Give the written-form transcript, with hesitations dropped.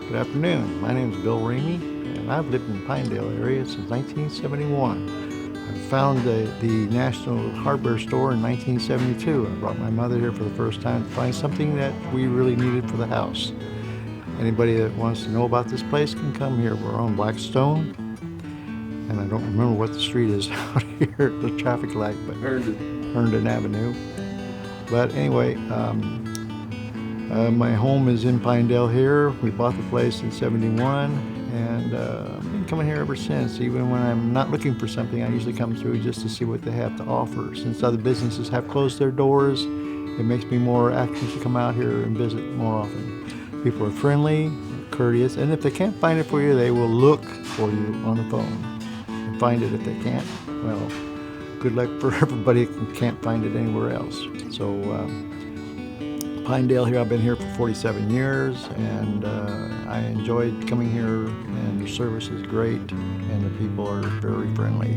Good afternoon. My name is Bill Ramey, and I've lived in the Pinedale area since 1971. I found the National Hardware Store in 1972. I brought my mother here for the first time to find something that we really needed for the house. Anybody that wants to know about this place can come here. We're on Blackstone, and I don't remember what the street is out here, the traffic light, but Herndon Avenue. But anyway, my home is in Pinedale here. We bought the place in '71, and I've been coming here ever since. Even when I'm not looking for something, I usually come through just to see what they have to offer. Since other businesses have closed their doors, it makes me more anxious to come out here and visit more often. People are friendly, courteous, and if they can't find it for you, they will look for you on the phone and find it. If they can't, well, good luck for everybody who can't find it anywhere else. So Pinedale here, I've been here for 47 years, and I enjoyed coming here, and the service is great, and the people are very friendly.